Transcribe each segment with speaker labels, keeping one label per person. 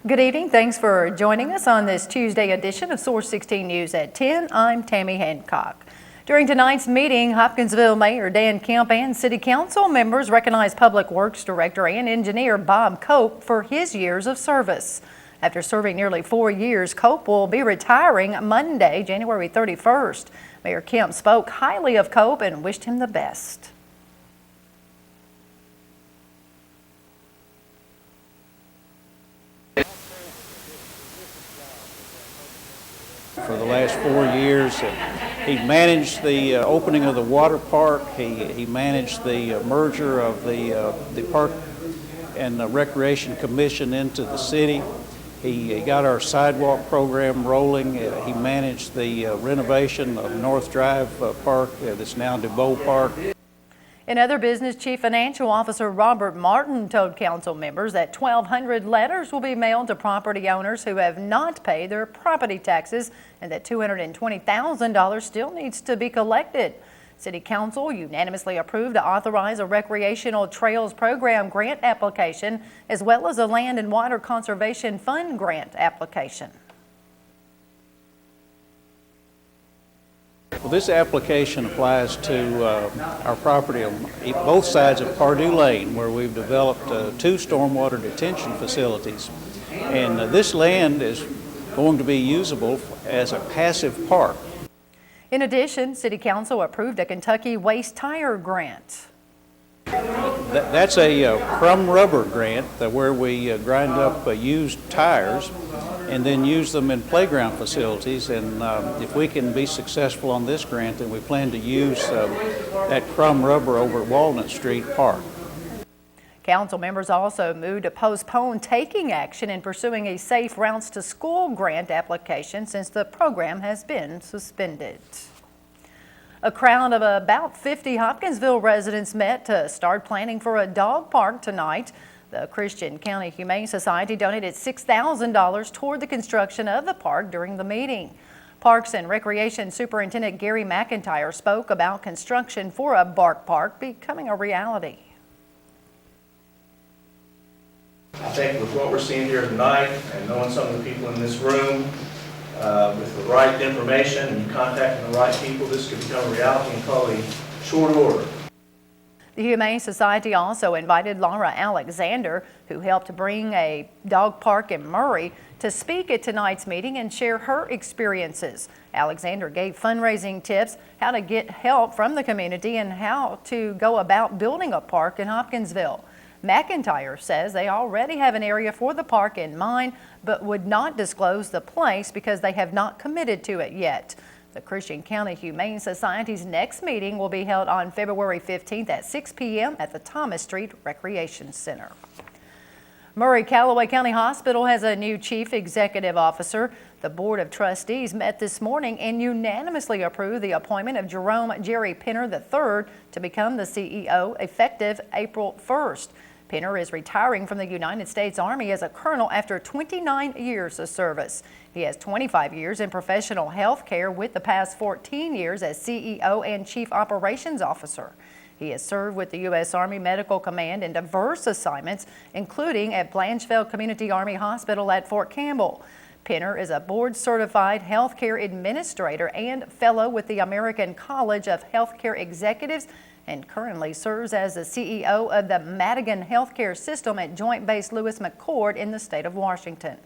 Speaker 1: Good evening. Thanks for joining us on this Tuesday edition of Source 16 News at 10. I'm Tammy Hancock. During tonight's meeting, Hopkinsville Mayor Dan Kemp and City Council members recognized Public Works Director and Engineer Bob Cope for his years of service. After serving nearly 4 years, Cope will be retiring Monday, January 31st. Mayor Kemp spoke highly of Cope and wished him the best.
Speaker 2: For the last 4 years, he managed the opening of the water park. He managed the merger of the Park and Recreation Commission into the city. He got our sidewalk program rolling. He managed the renovation of North Drive Park that's now DuBois Park.
Speaker 1: In other business, Chief Financial Officer Robert Martin told council members that 1,200 letters will be mailed to property owners who have not paid their property taxes and that $220,000 still needs to be collected. City Council unanimously approved to authorize a Recreational Trails Program grant application as well as a Land and Water Conservation Fund grant application.
Speaker 2: Well, this application applies to our property on both sides of Pardue Lane, where we've developed 2 stormwater detention facilities. And this land is going to be usable as a passive park.
Speaker 1: In addition, City Council approved a Kentucky Waste Tire grant.
Speaker 2: That's a crumb rubber grant where we grind up used tires and then use them in playground facilities. And if we can be successful on this grant, then we plan to use that crumb rubber over at Walnut Street Park.
Speaker 1: Council members also moved to postpone taking action in pursuing a Safe Routes to School grant application since the program has been suspended. A crowd of about 50 Hopkinsville residents met to start planning for a dog park tonight. The Christian County Humane Society donated $6,000 toward the construction of the park during the meeting. Parks and Recreation Superintendent Gary McIntyre spoke about construction for a bark park becoming a reality.
Speaker 3: I think with what we're seeing here tonight and knowing some of the people in this room, with the right information and contacting the right people, this could become a reality in probably short order.
Speaker 1: The Humane Society also invited Laura Alexander, who helped bring a dog park in Murray, to speak at tonight's meeting and share her experiences. Alexander gave fundraising tips, how to get help from the community, and how to go about building a park in Hopkinsville. McIntyre says they already have an area for the park in mind, but would not disclose the place because they have not committed to it yet. The Christian County Humane Society's next meeting will be held on February 15th at 6 p.m. at the Thomas Street Recreation Center. Murray-Callaway County Hospital has a new chief executive officer. The Board of Trustees met this morning and unanimously approved the appointment of Jerome Jerry Pinner III to become the CEO effective April 1st. Pinner is retiring from the United States Army as a colonel after 29 years of service. He has 25 years in professional health care with the past 14 years as CEO and Chief Operations Officer. He has served with the U.S. Army Medical Command in diverse assignments, including at Blanchfield Community Army Hospital at Fort Campbell. Pinner is a board-certified healthcare administrator and fellow with the American College of Healthcare Executives and currently serves as the CEO of the Madigan Healthcare System at Joint Base Lewis McChord in the state of Washington.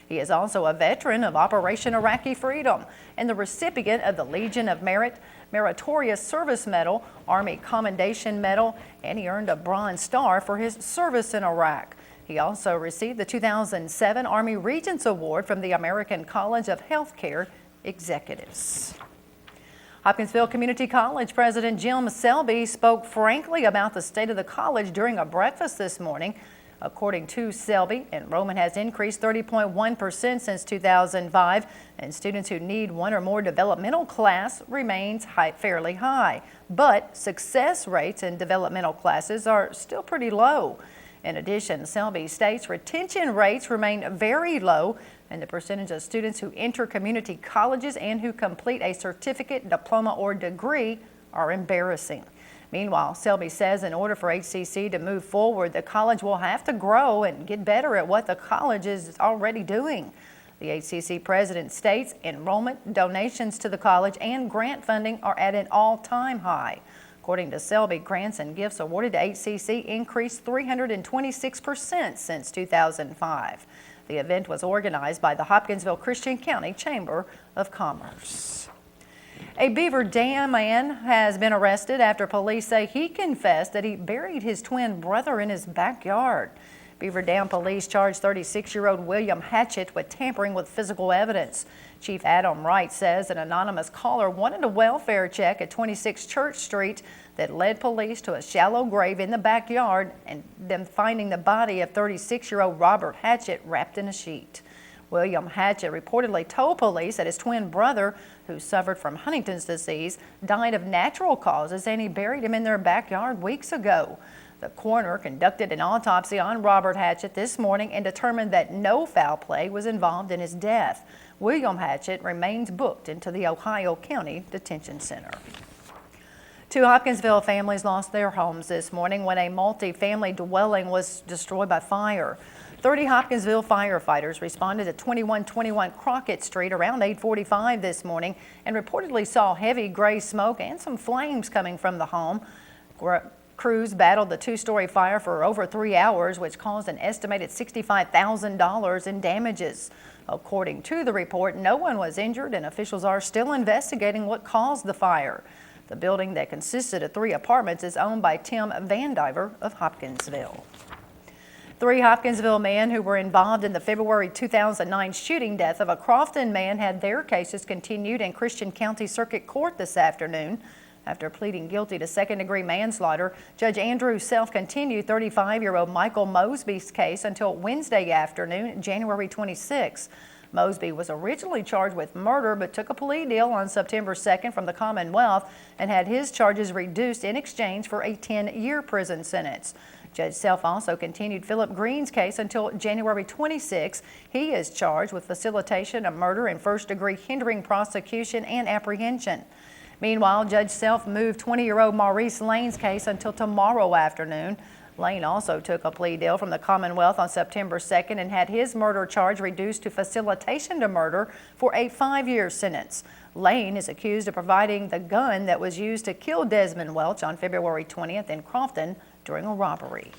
Speaker 1: He is also a veteran of Operation Iraqi Freedom and the recipient of the Legion of Merit, Meritorious Service Medal, Army Commendation Medal, and he earned a Bronze Star for his service in Iraq. He also received the 2007 Army Regents Award from the American College of Healthcare Executives. Hopkinsville Community College President Jim Selby spoke frankly about the state of the college during a breakfast this morning. According to Selby, enrollment has increased 30.1% since 2005, and students who need one or more developmental class remains fairly high. But success rates in developmental classes are still pretty low. In addition, Selby states retention rates remain very low, and the percentage of students who enter community colleges and who complete a certificate, diploma, or degree are embarrassing. Meanwhile, Selby says in order for HCC to move forward, the college will have to grow and get better at what the college is already doing. The HCC president states enrollment, donations to the college, and grant funding are at an all-time high. According to Selby, grants and gifts awarded to HCC increased 326% since 2005. The event was organized by the Hopkinsville Christian County Chamber of Commerce. A Beaver Dam man has been arrested after police say he confessed that he buried his twin brother in his backyard. Beaver Dam police charged 36-year-old William Hatchett with tampering with physical evidence. Chief Adam Wright says an anonymous caller wanted a welfare check at 26 Church Street that led police to a shallow grave in the backyard and them finding the body of 36-year-old Robert Hatchett wrapped in a sheet. William Hatchett reportedly told police that his twin brother, who suffered from Huntington's disease, died of natural causes and he buried him in their backyard weeks ago. The coroner conducted an autopsy on Robert Hatchett this morning and determined that no foul play was involved in his death. William Hatchett remains booked into the Ohio County Detention Center. 2 Hopkinsville families lost their homes this morning when a multi-family dwelling was destroyed by fire. 30 Hopkinsville firefighters responded to 2121 Crockett Street around 8:45 this morning and reportedly saw heavy gray smoke and some flames coming from the home. Crews battled the 2-story fire for over 3 hours, which caused an estimated $65,000 in damages. According to the report, no one was injured and officials are still investigating what caused the fire. The building that consisted of 3 apartments is owned by Tim Vandiver of Hopkinsville. 3 Hopkinsville men who were involved in the February 2009 shooting death of a Crofton man had their cases continued in Christian County Circuit Court this afternoon. After pleading guilty to second-degree manslaughter, Judge Andrew Self continued 35-year-old Michael Mosby's case until Wednesday afternoon, January 26. Mosby was originally charged with murder but took a plea deal on September 2nd from the Commonwealth and had his charges reduced in exchange for a 10-year prison sentence. Judge Self also continued Philip Green's case until January 26. He is charged with facilitation of murder and first-degree hindering prosecution and apprehension. Meanwhile, Judge Self moved 20-year-old Maurice Lane's case until tomorrow afternoon. Lane also took a plea deal from the Commonwealth on September 2nd and had his murder charge reduced to facilitation to murder for a 5-year sentence. Lane is accused of providing the gun that was used to kill Desmond Welch on February 20th in Crofton during a robbery.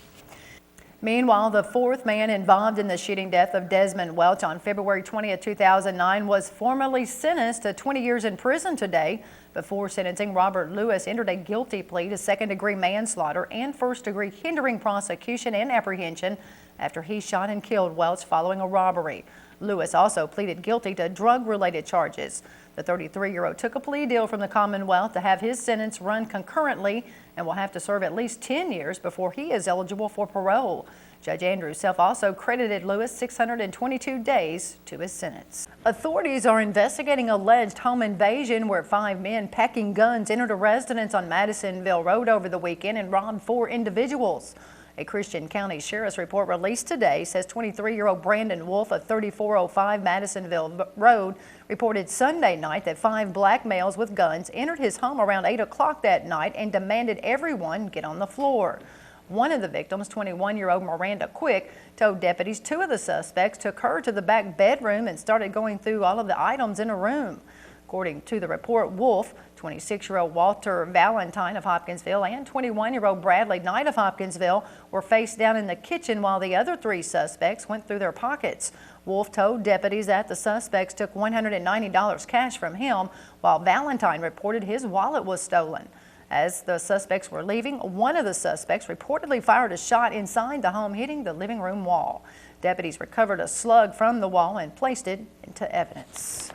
Speaker 1: Meanwhile, the 4th man involved in the shooting death of Desmond Welch on February 20, 2009 was formally sentenced to 20 years in prison today. Before sentencing, Robert Lewis entered a guilty plea to second-degree manslaughter and first-degree hindering prosecution and apprehension after he shot and killed Welch following a robbery. Lewis also pleaded guilty to drug-related charges. The 33-year-old took a plea deal from the Commonwealth to have his sentence run concurrently and will have to serve at least 10 years before he is eligible for parole. Judge Andrew Self also credited Lewis 622 days to his sentence. Authorities are investigating alleged home invasion where 5 men packing guns entered a residence on Madisonville Road over the weekend and robbed 4 individuals. A Christian County Sheriff's report released today says 23-year-old Brandon Wolf of 3405 Madisonville Road reported Sunday night that 5 black males with guns entered his home around 8 o'clock that night and demanded everyone get on the floor. One of the victims, 21-year-old Miranda Quick, told deputies 2 of the suspects took her to the back bedroom and started going through all of the items in a room. According to the report, Wolf, 26-year-old Walter Valentine of Hopkinsville, and 21-year-old Bradley Knight of Hopkinsville were face down in the kitchen while the other 3 suspects went through their pockets. Wolf told deputies that the suspects took $190 cash from him, while Valentine reported his wallet was stolen. As the suspects were leaving, one of the suspects reportedly fired a shot inside the home, hitting the living room wall. Deputies recovered a slug from the wall and placed it into evidence.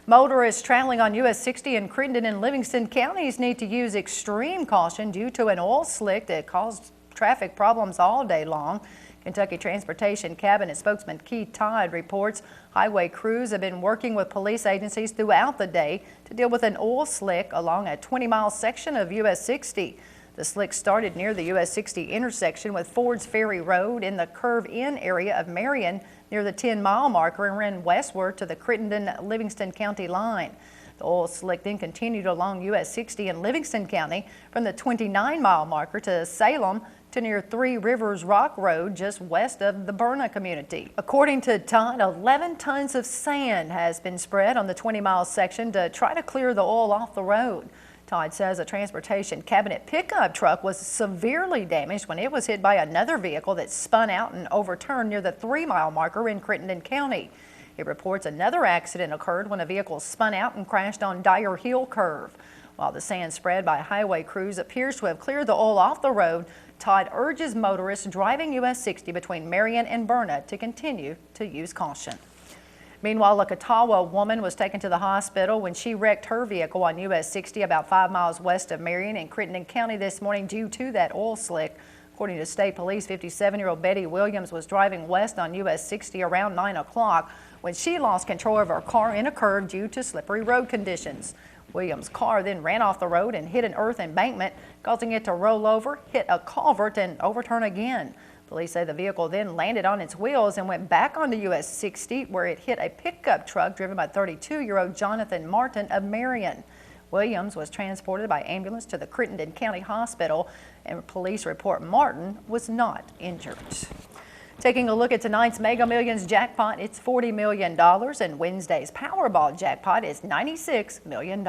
Speaker 1: Motorists traveling on US 60 in Crittenden and Livingston counties need to use extreme caution due to an oil slick that caused traffic problems all day long. Kentucky Transportation Cabinet spokesman Keith Todd reports highway crews have been working with police agencies throughout the day to deal with an oil slick along a 20-mile section of US 60. The slick started near the US 60 intersection with Ford's Ferry Road in the curve-in area of Marion near the 10-mile marker and ran westward to the Crittenden-Livingston County line. The oil slick then continued along US 60 in Livingston County from the 29-mile marker to Salem to near Three Rivers Rock Road just west of the Berna community. According to Todd, 11 tons of sand has been spread on the 20-mile section to try to clear the oil off the road. Todd says a transportation cabinet pickup truck was severely damaged when it was hit by another vehicle that spun out and overturned near the 3-mile marker in Crittenden County. It reports another accident occurred when a vehicle spun out and crashed on Dyer Hill Curve. While the sand spread by highway crews appears to have cleared the oil off the road, Todd urges motorists driving US 60 between Marion and Berna to continue to use caution. Meanwhile, a Catawba woman was taken to the hospital when she wrecked her vehicle on US 60 about 5 miles west of Marion in Crittenden County this morning due to that oil slick. According to state police, 57-year-old Betty Williams was driving west on US 60 around 9 o'clock when she lost control of her car in a curve due to slippery road conditions. Williams' car then ran off the road and hit an earth embankment, causing it to roll over, hit a culvert, and overturn again. Police say the vehicle then landed on its wheels and went back onto US 60, where it hit a pickup truck driven by 32-year-old Jonathan Martin of Marion. Williams was transported by ambulance to the Crittenden County Hospital, and police report Martin was not injured. Taking a look at tonight's Mega Millions jackpot, it's $40 million, and Wednesday's Powerball jackpot is $96 million.